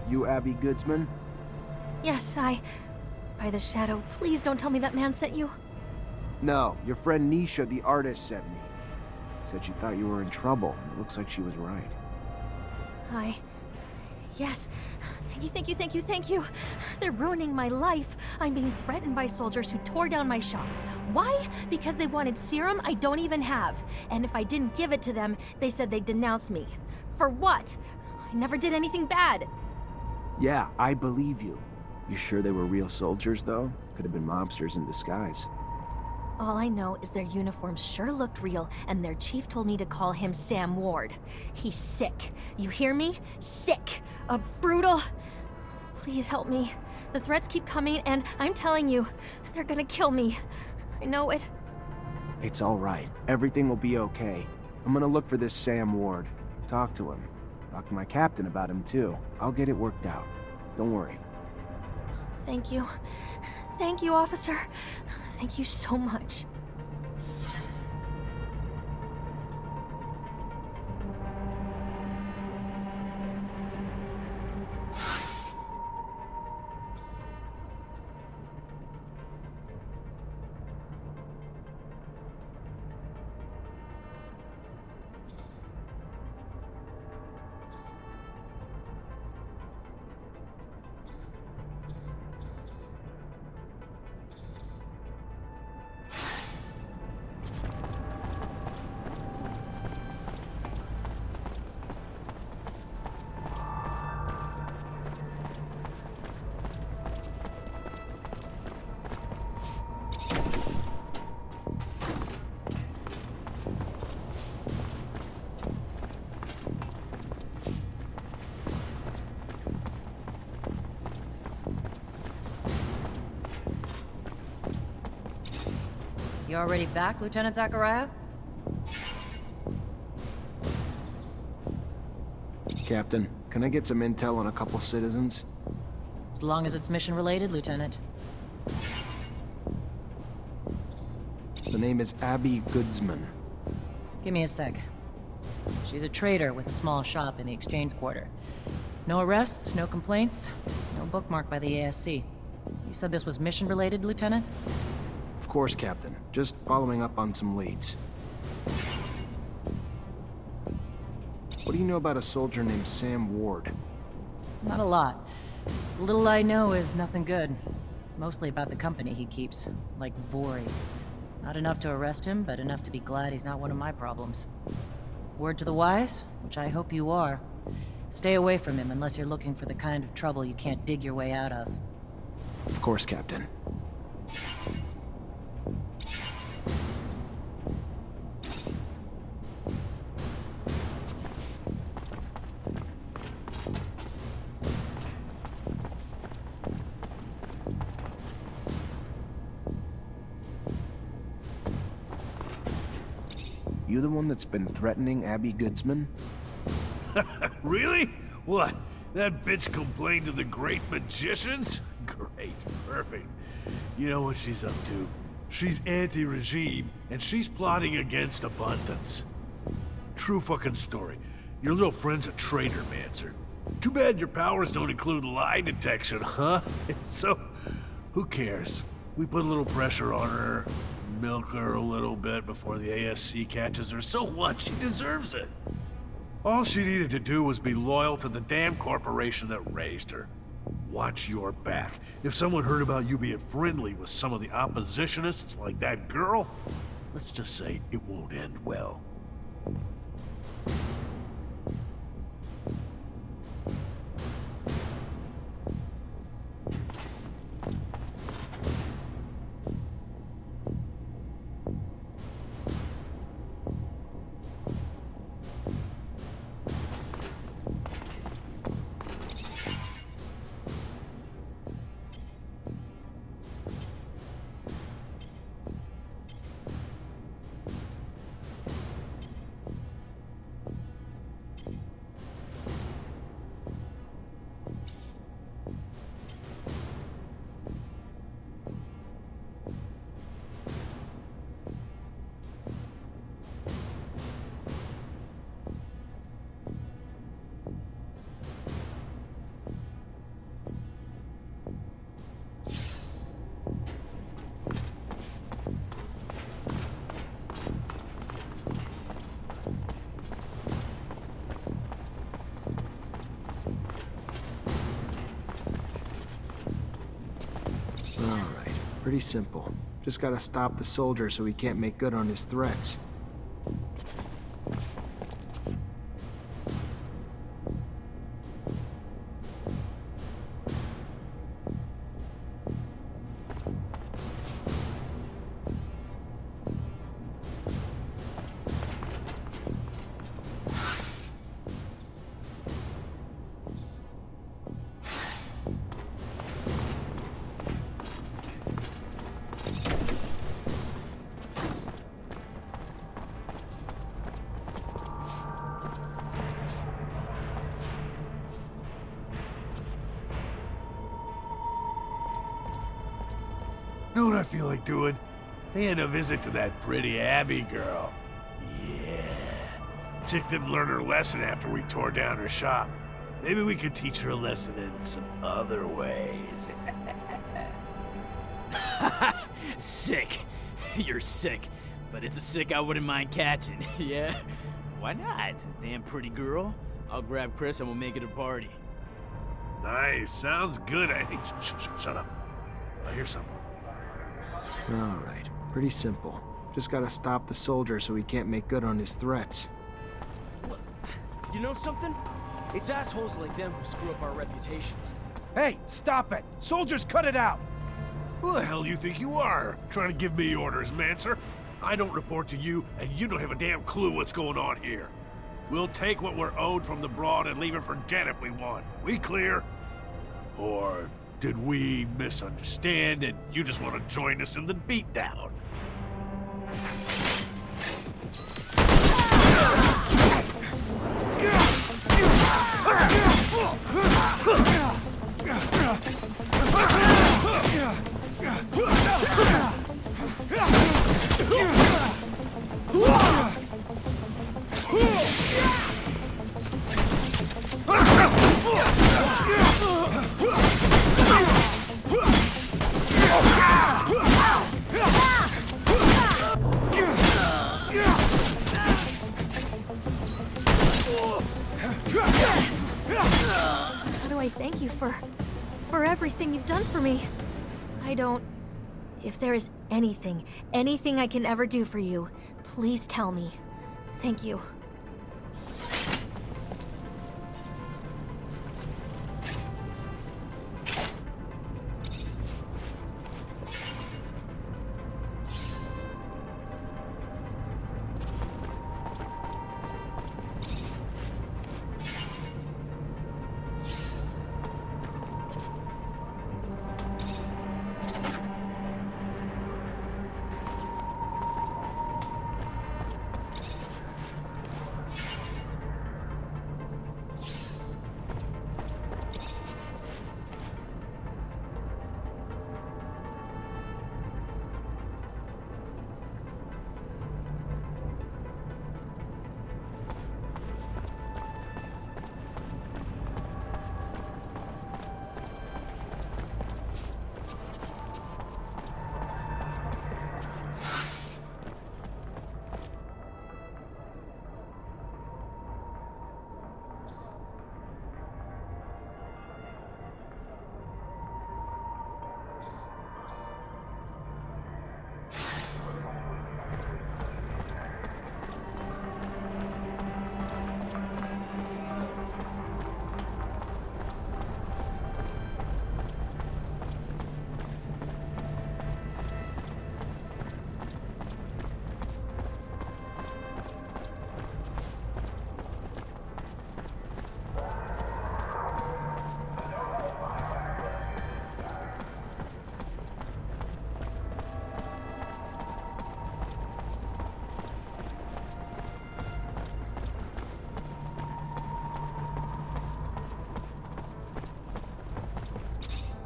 You Abby Goodsman? Yes, By the shadow, please don't tell me that man sent you. No, your friend Nisha, the artist, sent me. Said she thought you were in trouble. It looks like she was right. Yes. Thank you. They're ruining my life. I'm being threatened by soldiers who tore down my shop. Why? Because they wanted serum I don't even have. And if I didn't give it to them, they said they'd denounce me. For what? I never did anything bad. Yeah, I believe you. You sure they were real soldiers, though? Could have been mobsters in disguise. All I know is their uniforms sure looked real, and their chief told me to call him Sam Ward. He's sick. You hear me? Sick. A brutal... Please help me. The threats keep coming, and I'm telling you, they're gonna kill me. I know it. It's all right. Everything will be okay. I'm gonna look for this Sam Ward. Talk to him. Talk to my captain about him, too. I'll get it worked out. Don't worry. Thank you. Thank you, officer. Thank you so much. You already back, Lieutenant Zachariah? Captain, can I get some intel on a couple citizens? As long as it's mission-related, Lieutenant. The name is Abby Goodsman. Give me a sec. She's a trader with a small shop in the Exchange Quarter. No arrests, no complaints, no bookmark by the ASC. You said this was mission-related, Lieutenant? Of course, Captain. Just following up on some leads. What do you know about a soldier named Sam Ward? Not a lot. The little I know is nothing good. Mostly about the company he keeps, like Vori. Not enough to arrest him, but enough to be glad he's not one of my problems. Word to the wise, which I hope you are. Stay away from him unless you're looking for the kind of trouble you can't dig your way out of. Of course, Captain. You the one that's been threatening Abby Goodsman? Really? What? That bitch complained to the great magicians? Great, perfect. You know what she's up to? She's anti-regime, and she's plotting against abundance. True fucking story. Your little friend's a traitor, Manser. Too bad your powers don't include lie detection, huh? So, who cares? We put a little pressure on her, milk her a little bit before the ASC catches her. So what? She deserves it. All she needed to do was be loyal to the damn corporation that raised her. Watch your back. If someone heard about you being friendly with some of the oppositionists like that girl, let's just say it won't end well. Pretty simple. Just gotta stop the soldier so he can't make good on his threats. Know what I feel like doing? Paying a visit to that pretty Abby girl. Yeah. Chick didn't learn her lesson after we tore down her shop. Maybe we could teach her a lesson in some other ways. Sick. You're sick. But it's a sick I wouldn't mind catching, yeah? Why not? Damn pretty girl. I'll grab Chris and we'll make it a party. Nice. Sounds good. Hey, shut up. I hear something. Alright, pretty simple. Just gotta stop the soldier so he can't make good on his threats. Look, you know something? It's assholes like them who screw up our reputations. Hey, stop it! Soldiers, cut it out! Who the hell do you think you are? Trying to give me orders, Manser? I don't report to you, and you don't have a damn clue what's going on here. We'll take what we're owed from the broad and leave it for dead if we want. We clear? Or did we misunderstand and you just want to join us in the beatdown? How do I thank you for everything you've done for me? I don't... If there is anything I can ever do for you, please tell me. Thank you.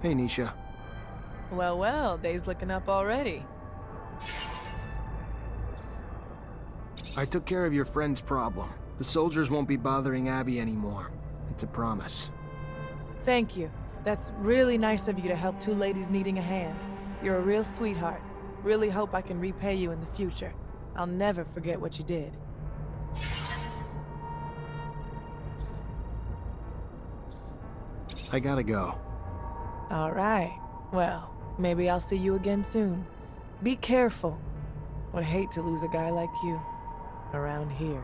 Hey, Nisha. Well, well, day's looking up already. I took care of your friend's problem. The soldiers won't be bothering Abby anymore. It's a promise. Thank you. That's really nice of you to help two ladies needing a hand. You're a real sweetheart. Really hope I can repay you in the future. I'll never forget what you did. I gotta go. All right. Well, Maybe I'll see you again soon. Be careful. Would hate to lose a guy like you around here.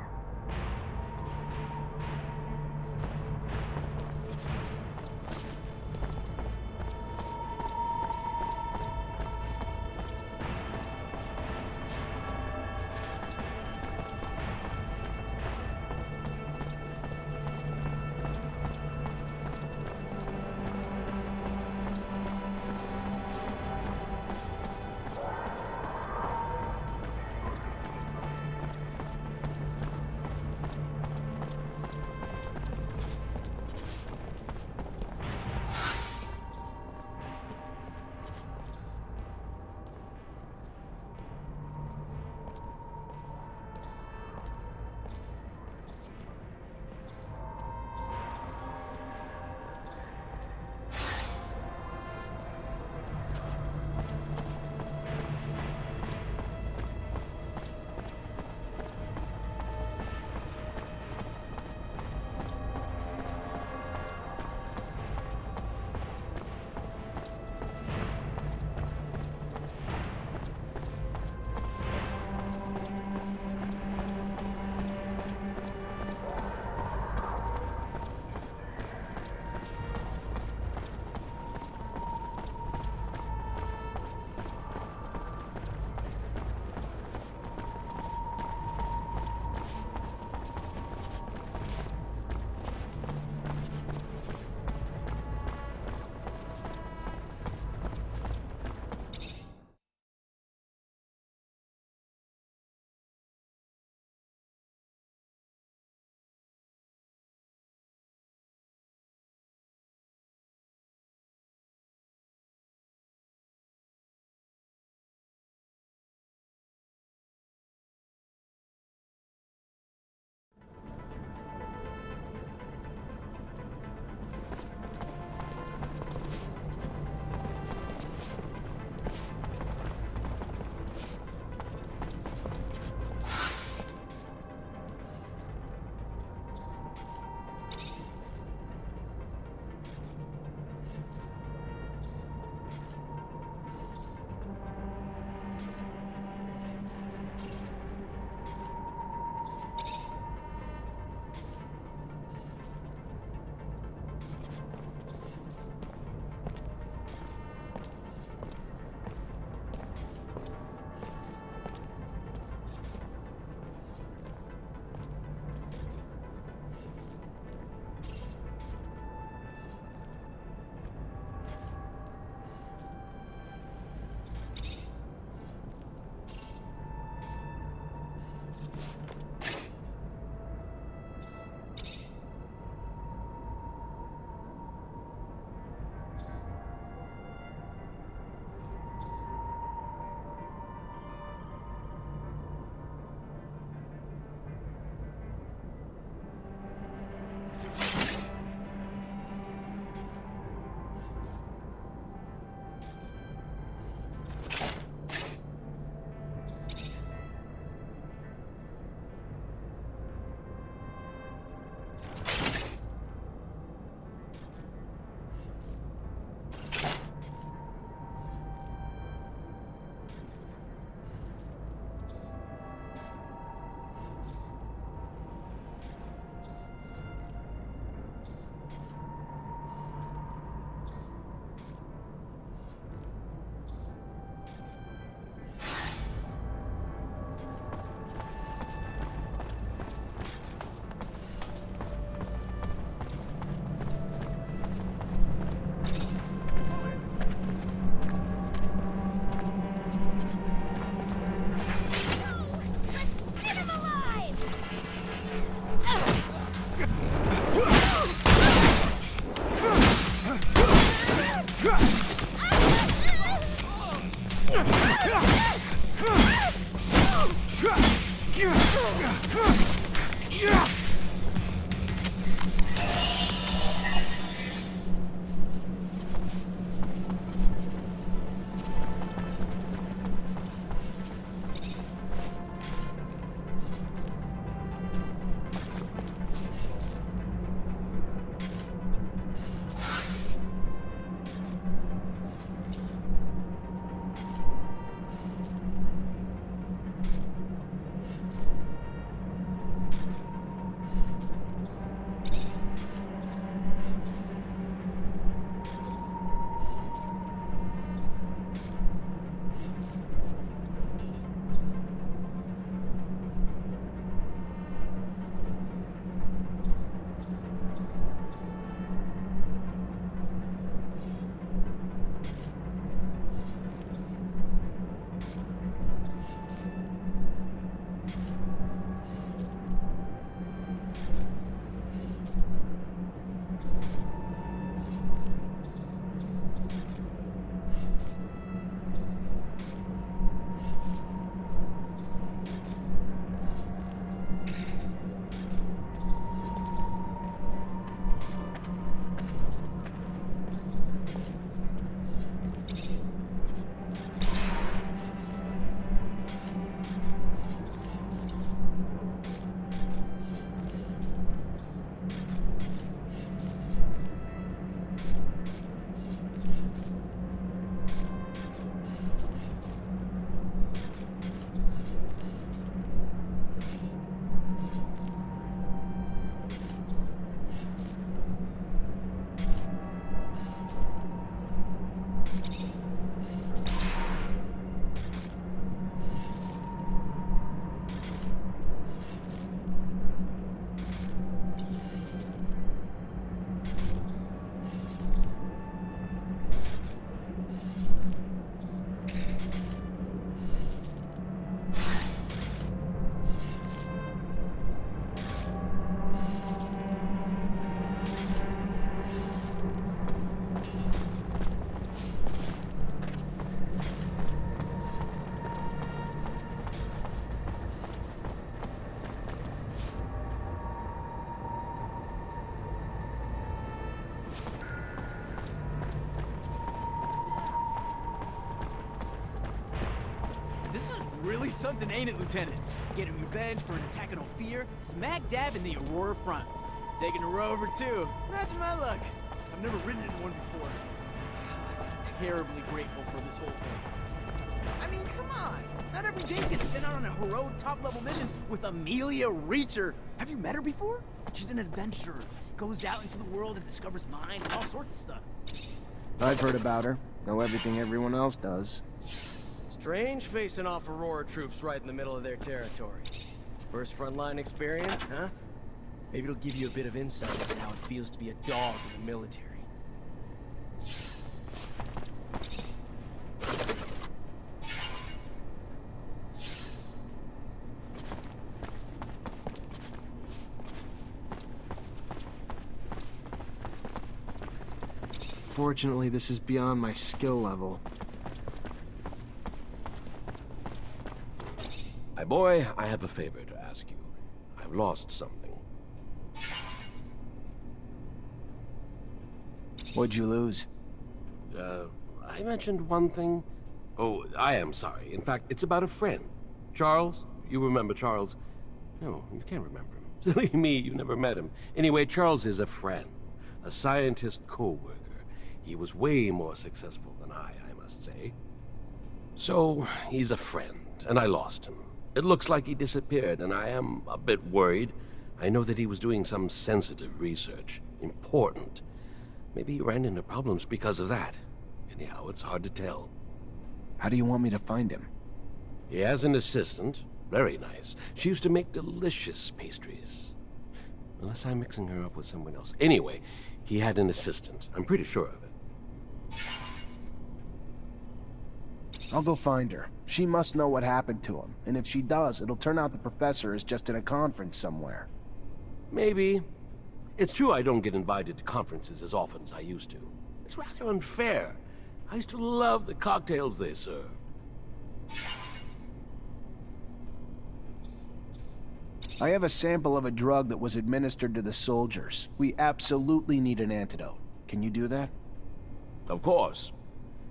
This is really something, ain't it, Lieutenant? Getting revenge for an attack on Ophir, smack dab in the Aurora front. Taking a rover, too. Imagine my luck. I've never ridden in one before. Terribly grateful for this whole thing. I mean, come on. Not every day gets sent out on a heroic top-level mission with Amelia Reacher. Have you met her before? She's an adventurer. Goes out into the world and discovers mines and all sorts of stuff. I've heard about her. Know everything everyone else does. Strange facing off Aurora troops right in the middle of their territory. First frontline experience, huh? Maybe it'll give you a bit of insight into how it feels to be a dog in the military. Fortunately, this is beyond my skill level. My boy, I have a favor to ask you. I've lost something. What'd you lose? I mentioned one thing. Oh, I am sorry. In fact, it's about a friend. Charles? You remember Charles? No, you can't remember him. Silly me, you never met him. Anyway, Charles is a friend. A scientist co-worker. He was way more successful than I must say. So, he's a friend, and I lost him. It looks like he disappeared, and I am a bit worried. I know that he was doing some sensitive research. Important. Maybe he ran into problems because of that. Anyhow, it's hard to tell. How do you want me to find him? He has an assistant. Very nice. She used to make delicious pastries. Unless I'm mixing her up with someone else. Anyway, he had an assistant. I'm pretty sure of it. I'll go find her. She must know what happened to him, and if she does, it'll turn out the professor is just in a conference somewhere. Maybe. It's true I don't get invited to conferences as often as I used to. It's rather unfair. I used to love the cocktails they serve. I have a sample of a drug that was administered to the soldiers. We absolutely need an antidote. Can you do that? Of course.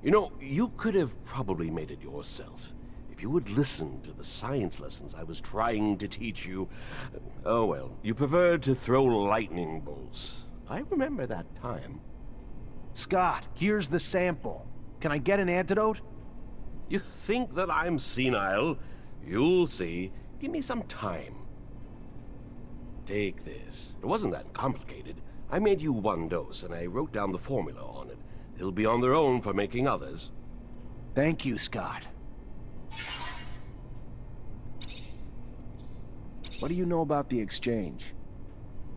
You know, you could have probably made it yourself. If you would listen to the science lessons I was trying to teach you. Oh well, you preferred to throw lightning bolts. I remember that time. Scott, here's the sample. Can I get an antidote? You think that I'm senile? You'll see. Give me some time. Take this. It wasn't that complicated. I made you one dose, and I wrote down the formula on it. They'll be on their own for making others. Thank you, Scott. What do you know about the exchange?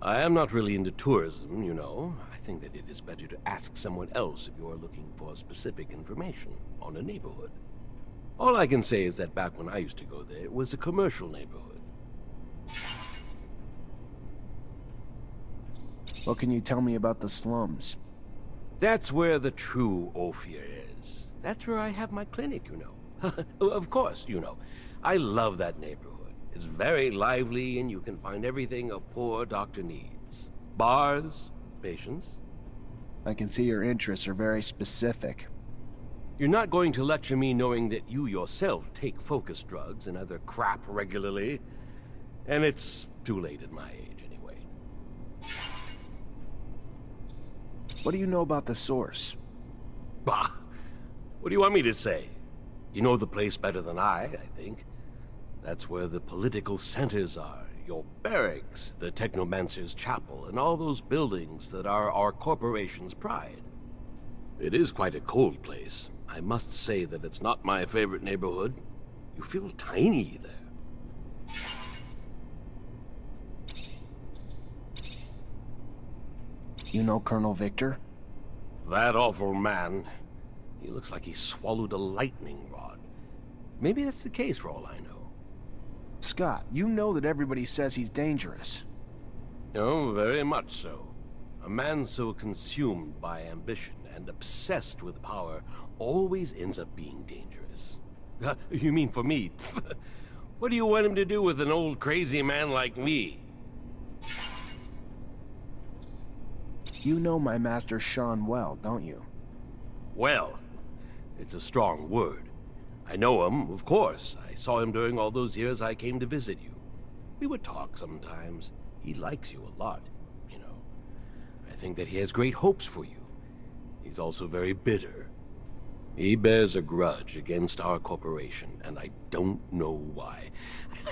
I am not really into tourism, you know. I think that it is better to ask someone else if you are looking for specific information on a neighborhood. All I can say is that back when I used to go there, it was a commercial neighborhood. What can you tell me about the slums? That's where the true Ophir is. That's where I have my clinic, you know. Of course, you know. I love that neighborhood. It's very lively, and you can find everything a poor doctor needs. Bars, patients. I can see your interests are very specific. You're not going to lecture me knowing that you yourself take focus drugs and other crap regularly. And it's too late at my age, anyway. What do you know about the source? Bah! What do you want me to say? You know the place better than I think. That's where the political centers are. Your barracks, the Technomancer's chapel, and all those buildings that are our corporation's pride. It is quite a cold place. I must say that it's not my favorite neighborhood. You feel tiny there. You know Colonel Victor? That awful man. He looks like he swallowed a lightning rod. Maybe that's the case for all I know. Scott, you know that everybody says he's dangerous. Oh, very much so. A man so consumed by ambition and obsessed with power always ends up being dangerous. You mean for me? What do you want him to do with an old crazy man like me? You know my master Sean well, don't you? Well, it's a strong word. I know him, of course. I saw him during all those years I came to visit you. We would talk sometimes. He likes you a lot, you know. I think that he has great hopes for you. He's also very bitter. He bears a grudge against our corporation, and I don't know why.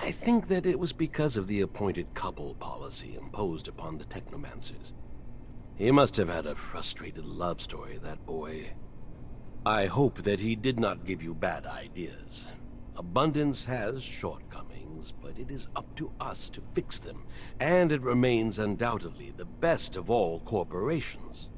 I think that it was because of the appointed couple policy imposed upon the Technomancers. He must have had a frustrated love story, that boy. I hope that he did not give you bad ideas. Abundance has shortcomings, but it is up to us to fix them, and it remains undoubtedly the best of all corporations.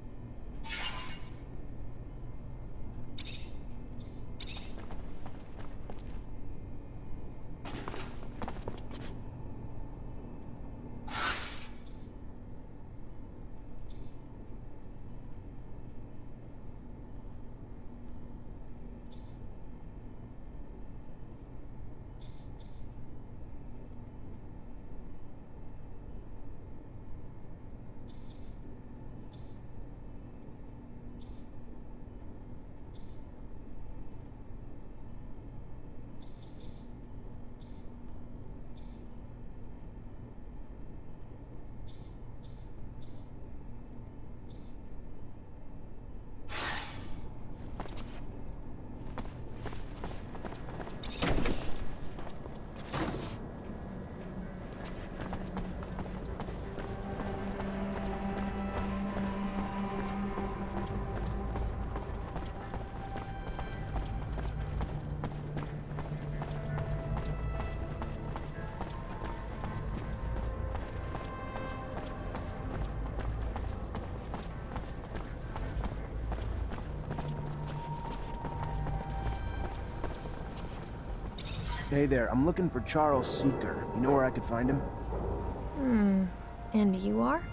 Hey there, I'm looking for Charles Seeker. You know where I could find him? And you are?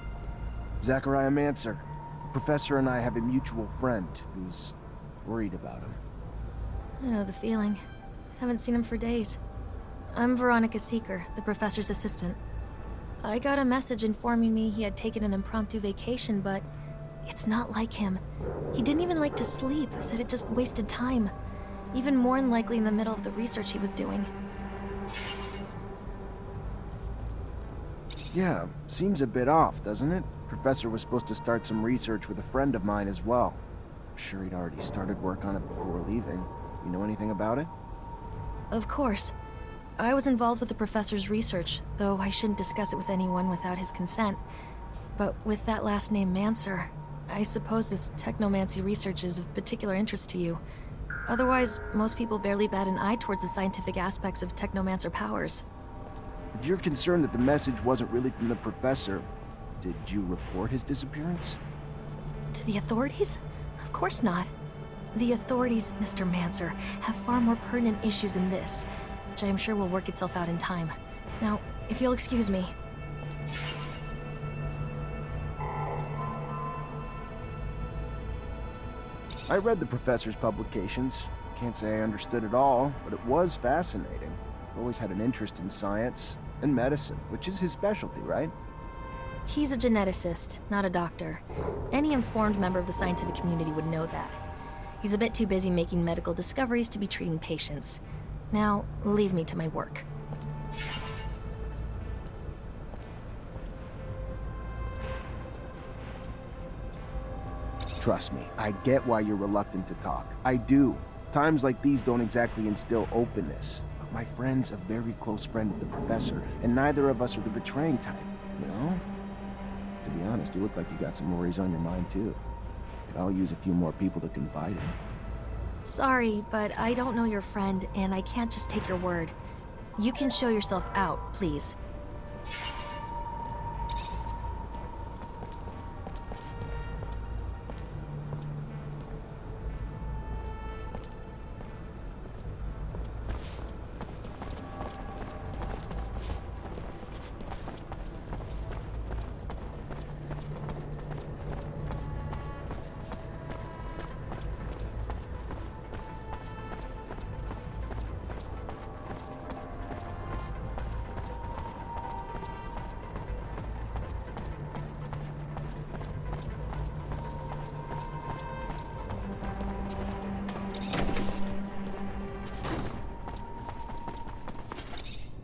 Захария Mансер. The professor and I have a mutual friend who's worried about him. I know the feeling. Haven't seen him for days. I'm Veronica Seeker, the professor's assistant. I got a message informing me he had taken an impromptu vacation, but it's not like him. He didn't even like to sleep, said it just wasted time. Even more unlikely in the middle of the research he was doing. Yeah, seems a bit off, doesn't it? Professor was supposed to start some research with a friend of mine as well. I'm sure he'd already started work on it before leaving. You know anything about it? Of course. I was involved with the professor's research, though I shouldn't discuss it with anyone without his consent. But with that last name, Mансер, I suppose this technomancy research is of particular interest to you. Otherwise, most people barely bat an eye towards the scientific aspects of Technomancer powers. If you're concerned that the message wasn't really from the professor, did you report his disappearance? To the authorities? Of course not. The authorities, Mr. Mансер, have far more pertinent issues than this, which I am sure will work itself out in time. Now, if you'll excuse me. I read the professor's publications. Can't say I understood it all, but it was fascinating. I've always had an interest in science and medicine, which is his specialty, right? He's a geneticist, not a doctor. Any informed member of the scientific community would know that. He's a bit too busy making medical discoveries to be treating patients. Now, leave me to my work. Trust me, I get why you're reluctant to talk. I do. Times like these don't exactly instill openness. But my friend's a very close friend of the professor, and neither of us are the betraying type, you know? To be honest, you look like you got some worries on your mind, too. Could all use a few more people to confide in. Sorry, but I don't know your friend, and I can't just take your word. You can show yourself out, please.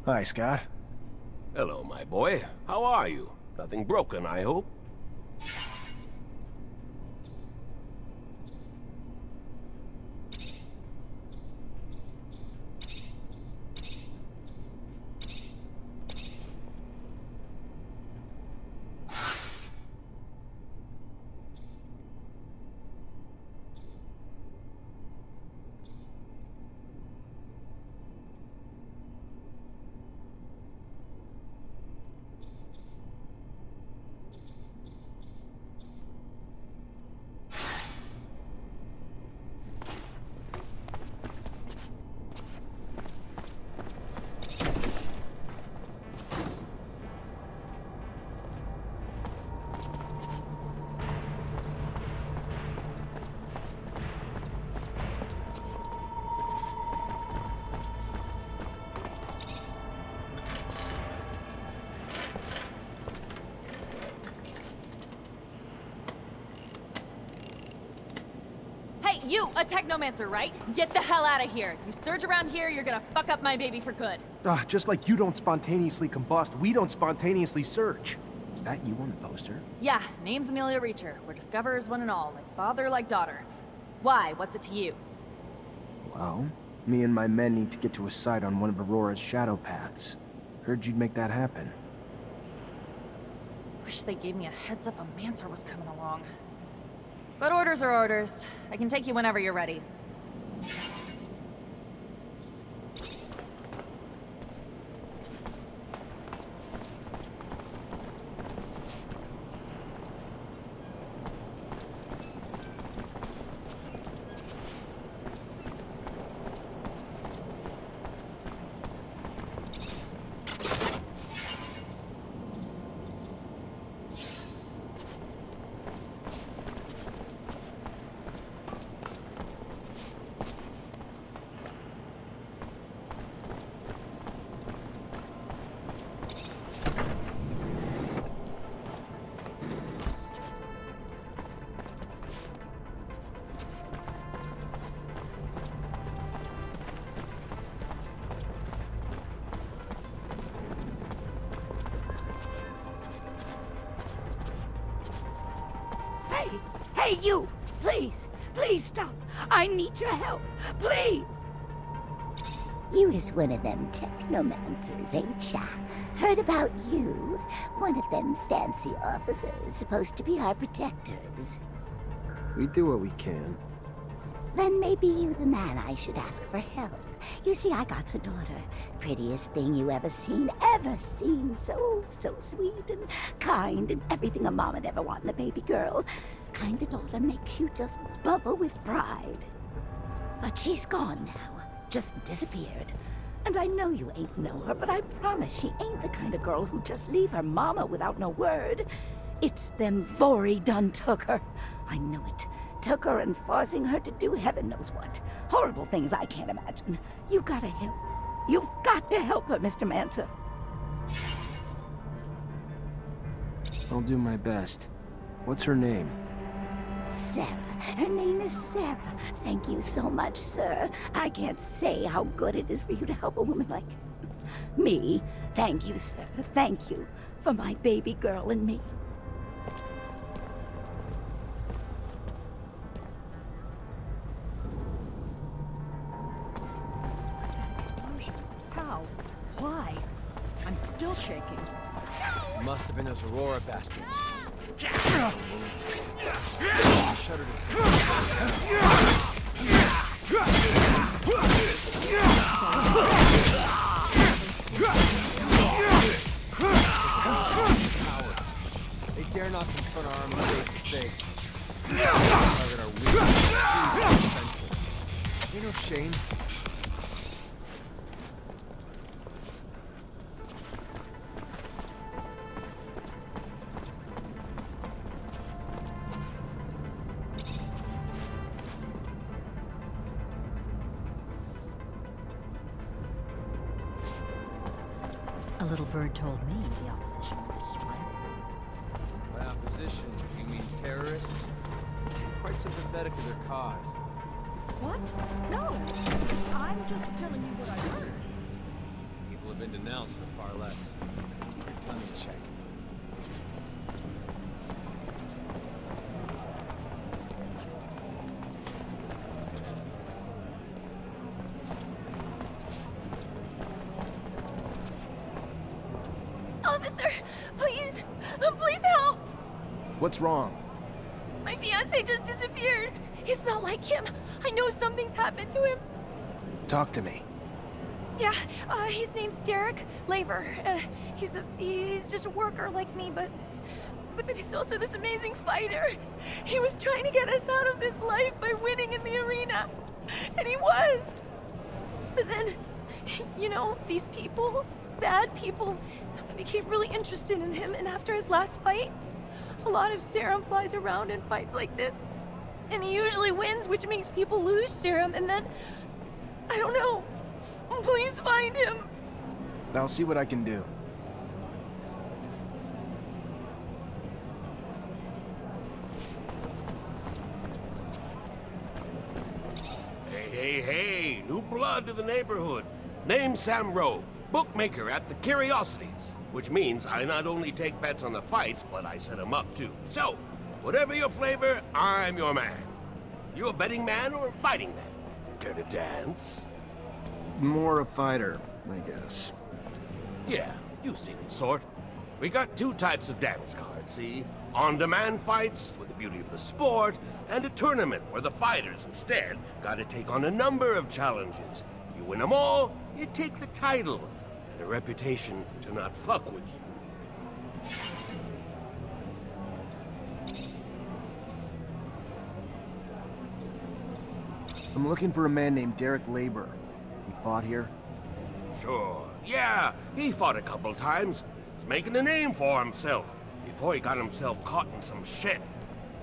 Hi, Scott. Hello, my boy. How are you? Nothing broken, I hope? You, a Technomancer, right? Get the hell out of here. You surge around here, you're gonna fuck up my baby for good. Just like you don't spontaneously combust, we don't spontaneously search. Is that you on the poster? Yeah, name's Amelia Reacher. We're discoverers one and all, like father, like daughter. Why? What's it to you? Well, me and my men need to get to a site on one of Aurora's shadow paths. Heard you'd make that happen. Wish they gave me a heads up a Mancer was coming along. But orders are orders. I can take you whenever you're ready. Hey, you! Please! Please stop! I need your help! Please! You is one of them Technomancers, ain't ya? Heard about you? One of them fancy officers supposed to be our protectors. We do what we can. Then maybe you the man I should ask for help. You see, I got a daughter. Prettiest thing you ever seen. So sweet and kind and everything a mom would ever want in a baby girl. Kind of daughter makes you just bubble with pride. But she's gone now. Just disappeared. And I know you ain't know her, but I promise she ain't the kind of girl who just leave her mama without no word. It's them Vori done took her. I know it. Took her and forcing her to do heaven knows what. Horrible things I can't imagine. You gotta help. You've got to help her, Mr. Manser. I'll do my best. What's her name? Sarah. Her name is Sarah. Thank you so much, sir. I can't say how good it is for you to help a woman like me. Thank you, sir. Thank you for my baby girl and me. How? Why? I'm still shaking. Must have been those Aurora bastards. Shudder They dare not confront our army face to face. Target our weak. Ain't no shame. A little bird told me the opposition was spreading. By opposition, you mean terrorists? You seem quite sympathetic to their cause. What? No. I'm just telling you what I heard. People have been denounced for far less. Your tummy check. Officer, please, please help! What's wrong? My fiancé just disappeared. It's not like him. I know something's happened to him. Talk to me. Yeah, his name's Derek Laver. He's just a worker like me, but he's also this amazing fighter. He was trying to get us out of this life by winning in the arena, and he was. But then, you know, these people, bad people, became really interested in him, and after his last fight, a lot of serum flies around in fights like this. And he usually wins, which makes people lose serum, and then, I don't know. Please find him. I'll see what I can do. Hey, new blood to the neighborhood. Name's Sam Rowe, bookmaker at the Curiosities, which means I not only take bets on the fights, but I set them up too. So, whatever your flavor, I'm your man. You a betting man or a fighting man? Care to dance? More a fighter, I guess. Yeah, you've seen the sort. We got two types of dance cards, see? On-demand fights for the beauty of the sport, and a tournament where the fighters instead gotta take on a number of challenges. You win them all, you take the title, and a reputation to not fuck with you. I'm looking for a man named Derek Laber. He fought here? Sure, yeah, he fought a couple times. He's making a name for himself before he got himself caught in some shit.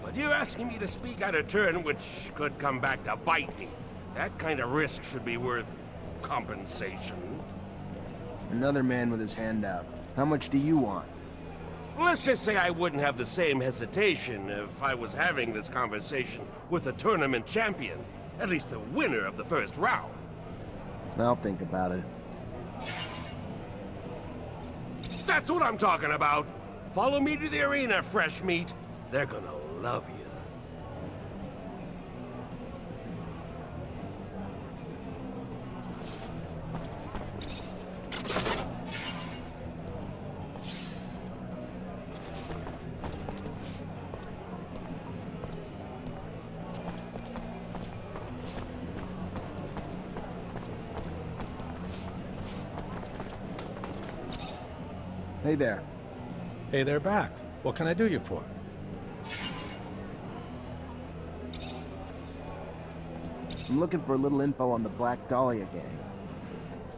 But you're asking me to speak out of turn, which could come back to bite me. That kind of risk should be worth compensation. Another man with his hand out. How much do you want? Let's just say I wouldn't have the same hesitation if I was having this conversation with a tournament champion. At least the winner of the first round. I'll think about it. That's what I'm talking about. Follow me to the arena, fresh meat. They're gonna love you. Hey there. Hey there back. What can I do you for? I'm looking for a little info on the Black Dahlia gang.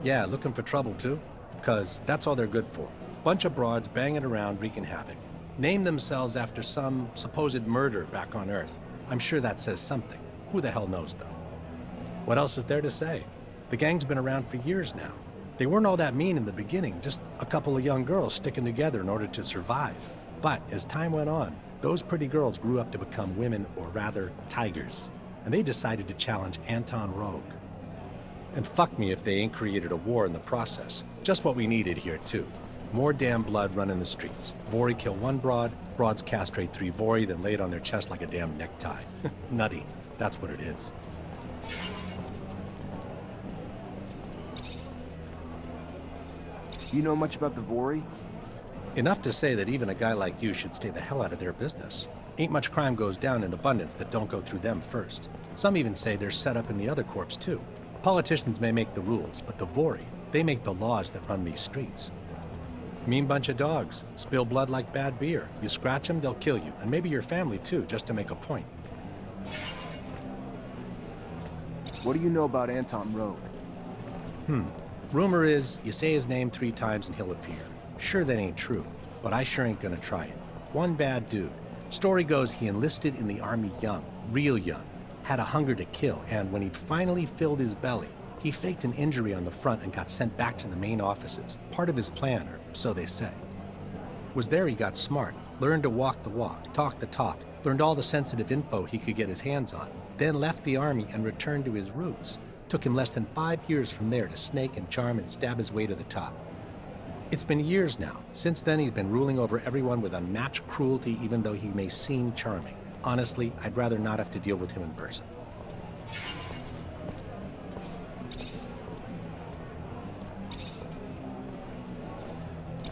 Yeah, looking for trouble too? 'Cause that's all they're good for. Bunch of broads banging around wreaking havoc. Name themselves after some supposed murder back on Earth. I'm sure that says something. Who the hell knows though? What else is there to say? The gang's been around for years now. They weren't all that mean in the beginning, just a couple of young girls sticking together in order to survive. But as time went on, those pretty girls grew up to become women, or rather, tigers. And they decided to challenge Anton Rogue. And fuck me if they ain't created a war in the process. Just what we needed here, too. More damn blood running the streets. Vori kill one broad, broads castrate 3 Vori, then lay it on their chest like a damn necktie. Nutty. That's what it is. You know much about the Vori? Enough to say that even a guy like you should stay the hell out of their business. Ain't much crime goes down in abundance that don't go through them first. Some even say they're set up in the other corps too. Politicians may make the rules, but the Vori, they make the laws that run these streets. Mean bunch of dogs. Spill blood like bad beer. You scratch them, they'll kill you. And maybe your family too, just to make a point. What do you know about Anton Rogue? Rumor is, you say his name 3 times and he'll appear. Sure, that ain't true, but I sure ain't gonna try it. One bad dude. Story goes he enlisted in the army young, real young, had a hunger to kill, and when he'd finally filled his belly, he faked an injury on the front and got sent back to the main offices. Part of his plan, or so they say. Was there he got smart, learned to walk the walk, talk the talk, learned all the sensitive info he could get his hands on, then left the army and returned to his roots. Took him less than 5 years from there to snake and charm and stab his way to the top. It's been years now. Since then, he's been ruling over everyone with unmatched cruelty, even though he may seem charming. Honestly, I'd rather not have to deal with him in person.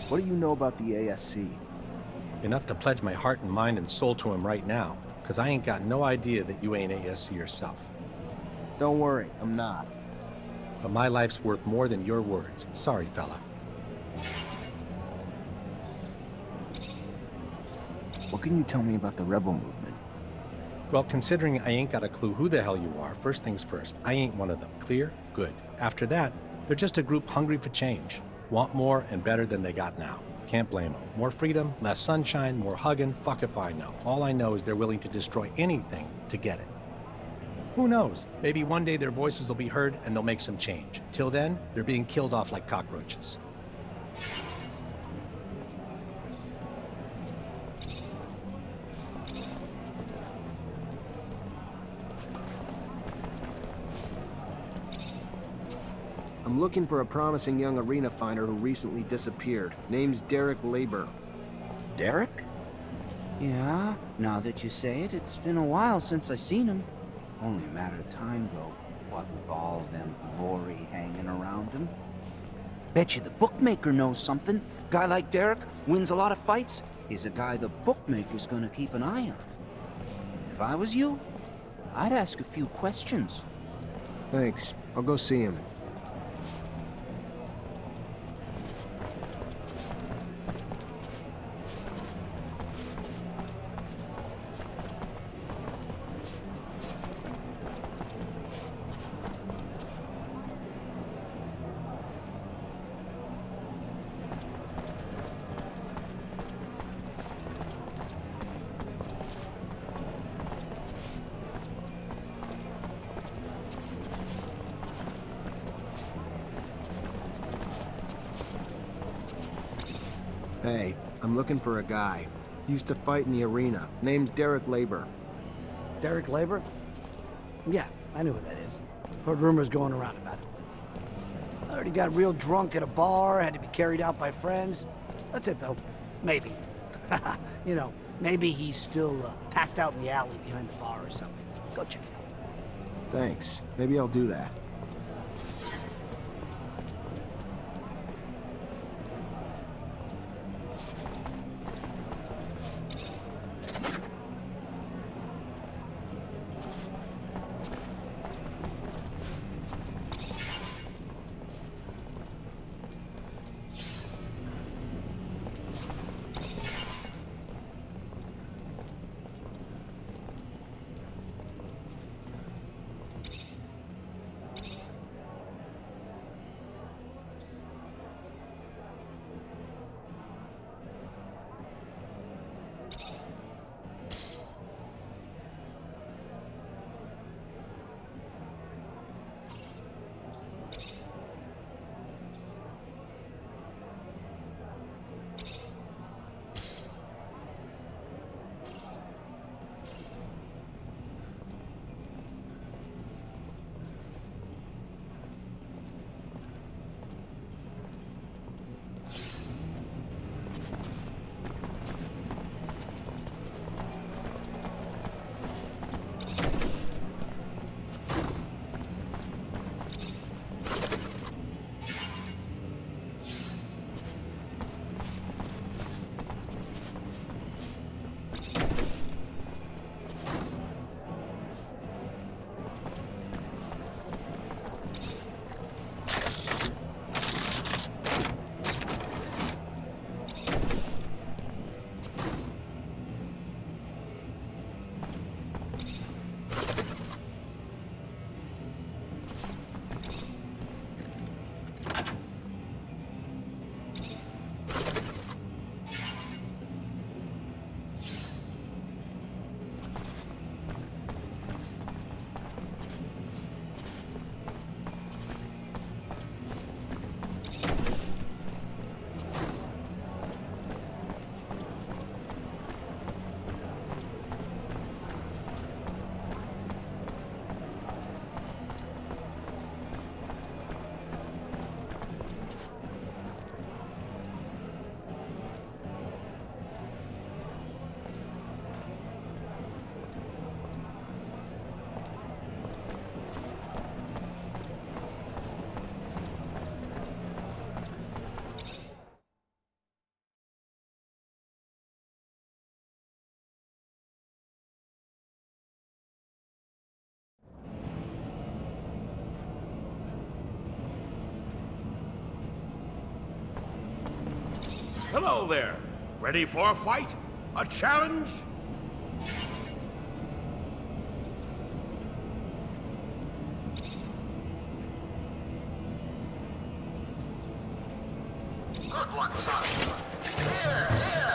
What do you know about the ASC? Enough to pledge my heart and mind and soul to him right now, because I ain't got no idea that you ain't ASC yourself. Don't worry, I'm not. But my life's worth more than your words. Sorry, fella. What can you tell me about the rebel movement? Well, considering I ain't got a clue who the hell you are, first things first, I ain't one of them. Clear? Good. After that, they're just a group hungry for change. Want more and better than they got now. Can't blame them. More freedom, less sunshine, more hugging, fuck if I know. All I know is they're willing to destroy anything to get it. Who knows? Maybe one day their voices will be heard and they'll make some change. Till then, they're being killed off like cockroaches. I'm looking for a promising young arena finder who recently disappeared. Name's Derek Labor. Derek? Yeah, now that you say it, it's been a while since I seen him. Only a matter of time, though, what with all them Vori hanging around him. Bet you the bookmaker knows something. Guy like Derek wins a lot of fights. He's a guy the bookmaker's gonna keep an eye on. If I was you, I'd ask a few questions. Thanks. I'll go see him. Hey, I'm looking for a guy. Used to fight in the arena. Name's Derek Labor. Derek Labor? Yeah, I know who that is. Heard rumors going around about it lately. I heard he got real drunk at a bar, had to be carried out by friends. That's it, though. Maybe. You know, maybe he's still passed out in the alley behind the bar or something. Go check it out. Thanks. Maybe I'll do that. Hello there. Ready for a fight? A challenge? Good one, son. Here, here.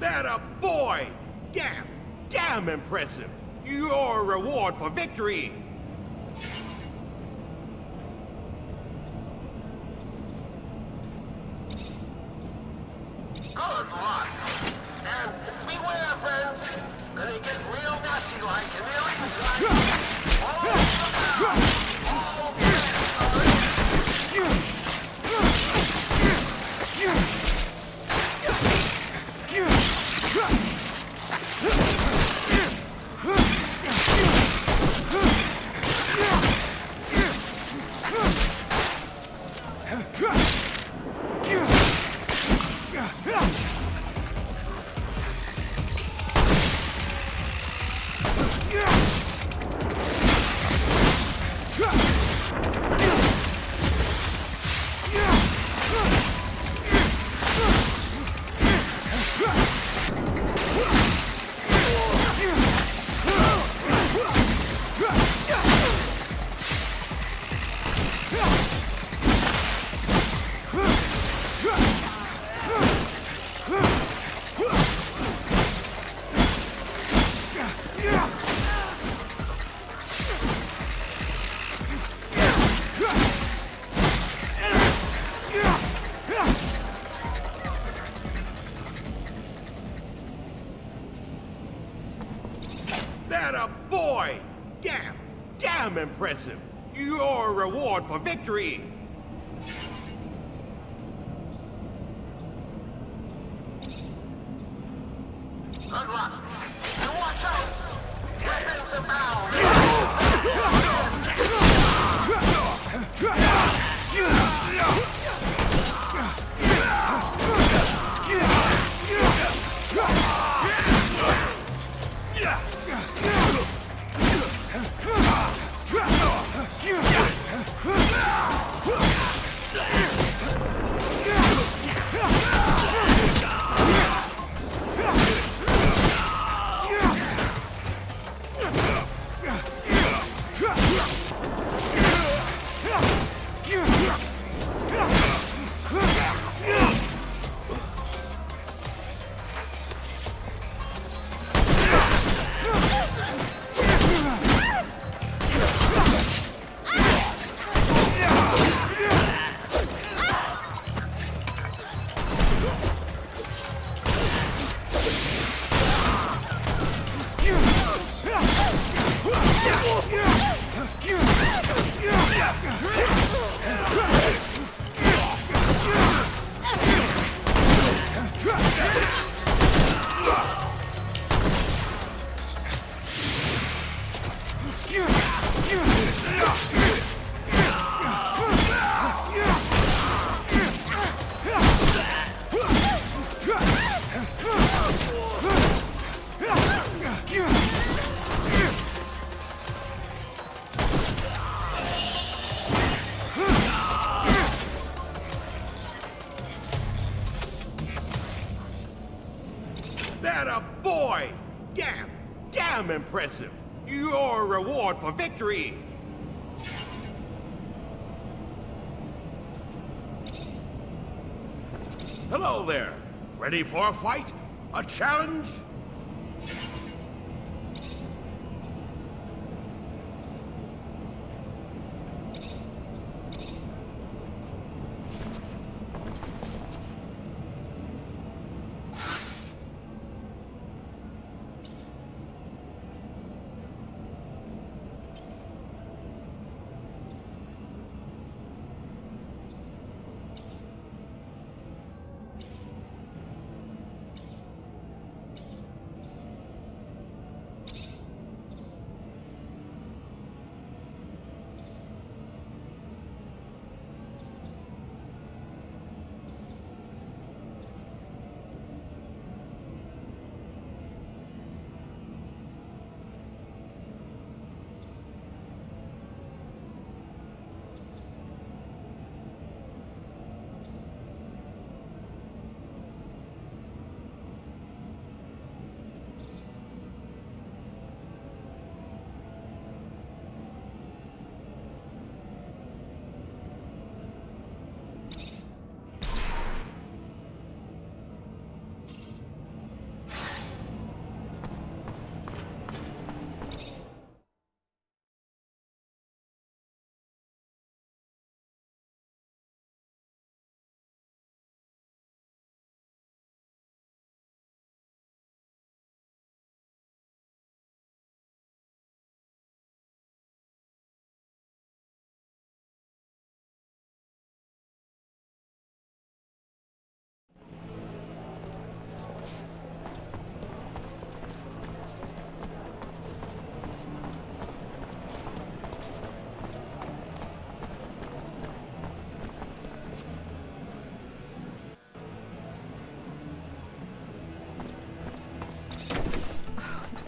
That a boy! Damn impressive! Your reward for victory! Good luck. And beware, friends. They get real nasty like in the arena. All around. All That a boy! Damn impressive! Your reward for victory! Good luck. And watch out. Weapons abound. boy! Damn impressive! Your reward for victory! Hello there. Ready for a fight? A challenge?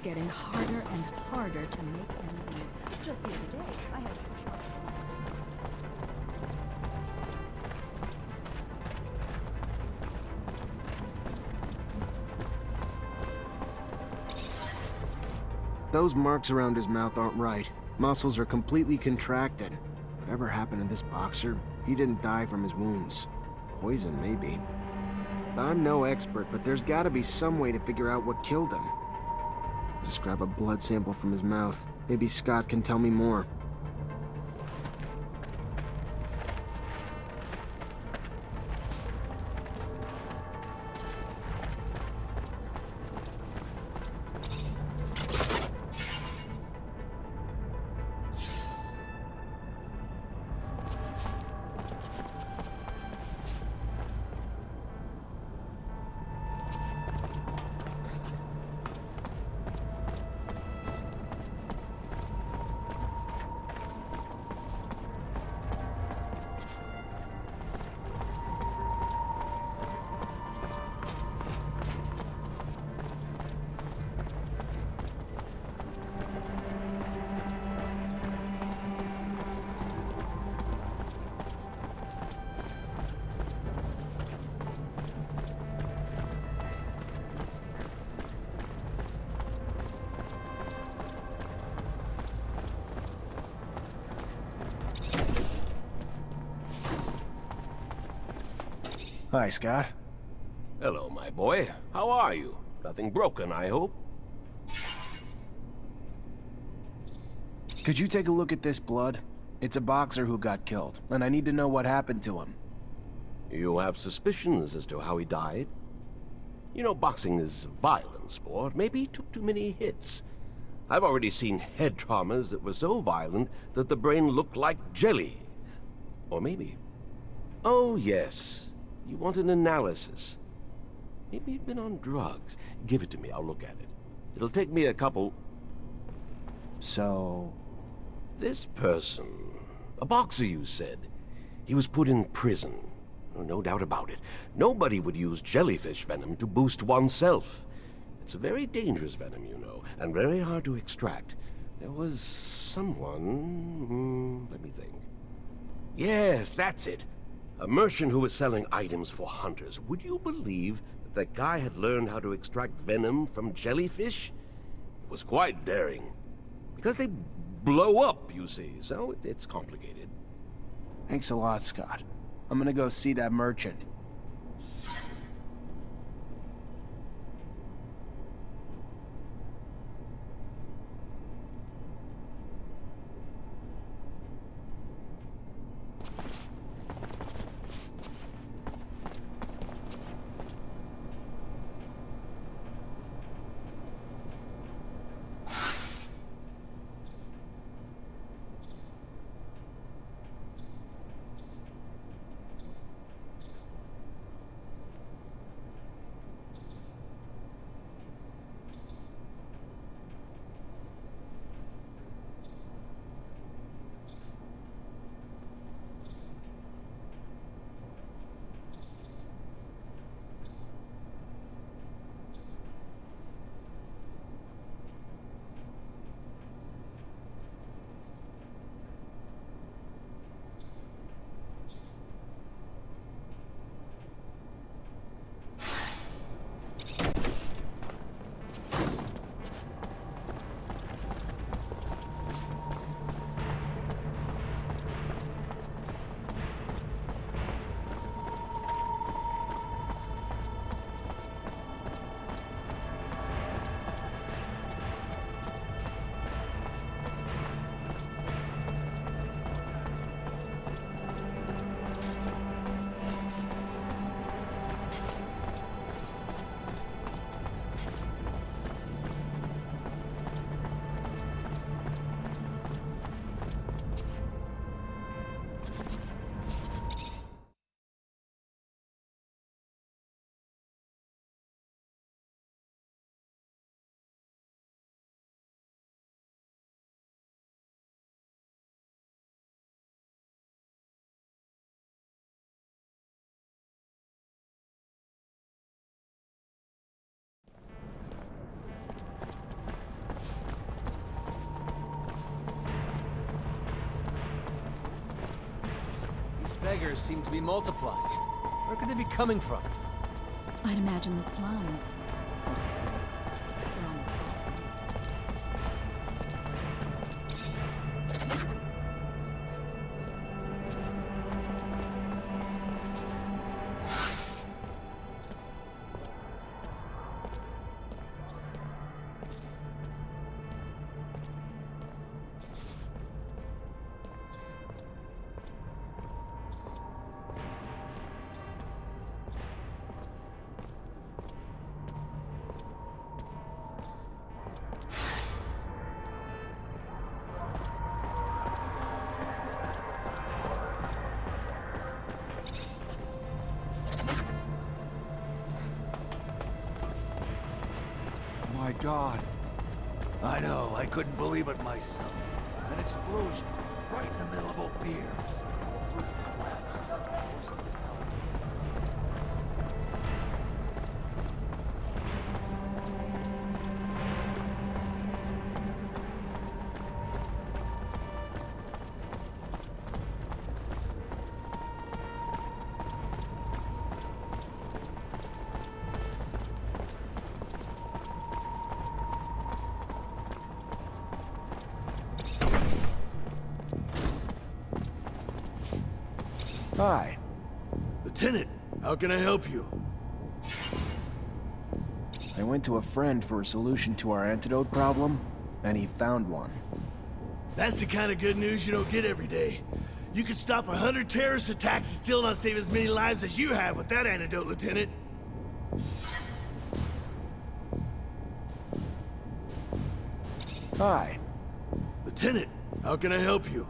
Getting harder and harder to make ends meet. Just the other day, I had to push my Those marks around his mouth aren't right. Muscles are completely contracted. Whatever happened to this boxer, he didn't die from his wounds. Poison, maybe. I'm no expert, but there's gotta be some way to figure out what killed him. Just grab a blood sample from his mouth. Maybe Scott can tell me more. Hi, Scott. Hello, my boy. How are you? Nothing broken, I hope? Could you take a look at this blood? It's a boxer who got killed, and I need to know what happened to him. You have suspicions as to how he died? You know, boxing is a violent sport. Maybe he took too many hits. I've already seen head traumas that were so violent that the brain looked like jelly. Or maybe... Oh, yes. You want an analysis. Maybe he'd been on drugs. Give it to me, I'll look at it. It'll take me a couple... So... This person... A boxer, you said. He was put in prison. No doubt about it. Nobody would use jellyfish venom to boost oneself. It's a very dangerous venom, you know, and very hard to extract. There was someone... let me think. Yes, that's it. A merchant who was selling items for hunters. Would you believe that guy had learned how to extract venom from jellyfish? It was quite daring. Because they blow up, you see, so it's complicated. Thanks a lot, Scott. I'm gonna go see that merchant. Beggars seem to be multiplying. Where could they be coming from? I'd imagine the slums. My God. I know, I couldn't believe it myself. An explosion right in the middle of Ophir. The roof collapsed. We're still telling Hi. Lieutenant, how can I help you? I went to a friend for a solution to our antidote problem, and he found one. That's the kind of good news you don't get every day. You could stop 100 terrorist attacks and still not save as many lives as you have with that antidote, Lieutenant. Hi. Lieutenant, how can I help you?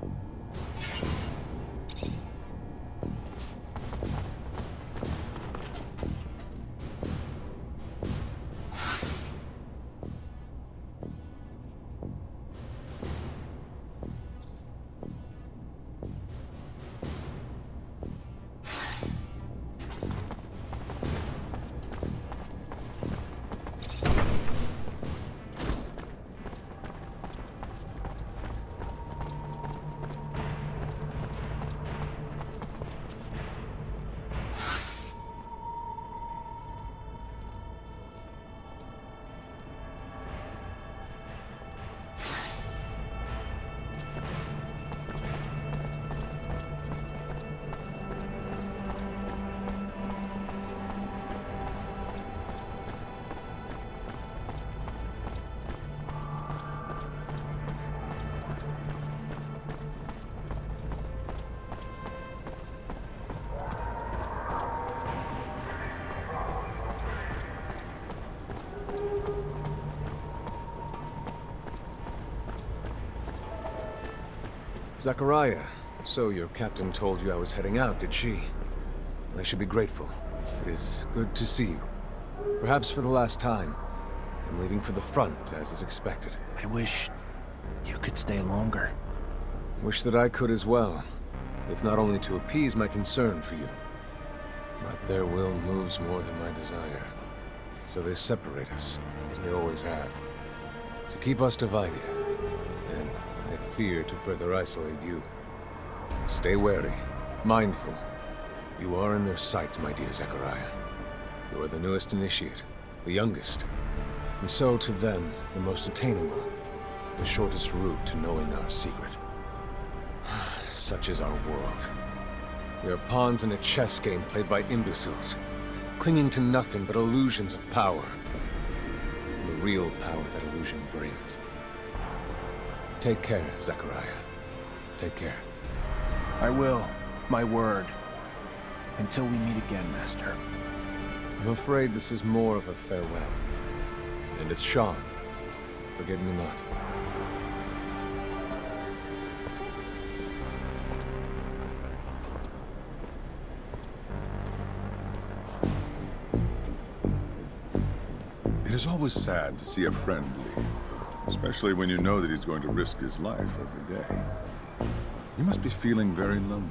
Zachariah, so your captain told you I was heading out, did she? I should be grateful. It is good to see you. Perhaps for the last time. I'm leaving for the front, as is expected. I wish you could stay longer. Wish that I could as well, if not only to appease my concern for you. But their will moves more than my desire. So they separate us, as they always have. To keep us divided. And I fear to further isolate you. Stay wary, mindful. You are in their sights, my dear Zachariah. You are the newest initiate, the youngest. And so, to them, the most attainable. The shortest route to knowing our secret. Such is our world. We are pawns in a chess game played by imbeciles, clinging to nothing but illusions of power. And the real power that illusion brings. Take care, Zachariah. Take care. I will. My word. Until we meet again, Master. I'm afraid this is more of a farewell. And it's Sean. Forget me not. It is always sad to see a friend leave, especially when you know that he's going to risk his life every day. You must be feeling very lonely.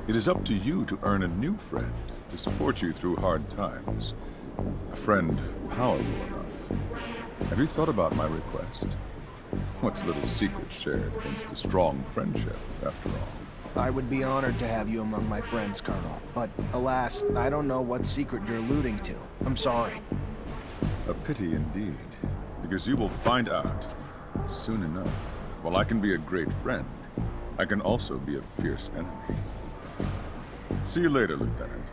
It is up to you to earn a new friend to support you through hard times. A friend powerful enough. Have you thought about my request? What's little secret shared against a strong friendship, after all? I would be honored to have you among my friends, Colonel. But alas, I don't know what secret you're alluding to. I'm sorry. A pity indeed, because you will find out soon enough. While I can be a great friend, I can also be a fierce enemy. See you later, Lieutenant.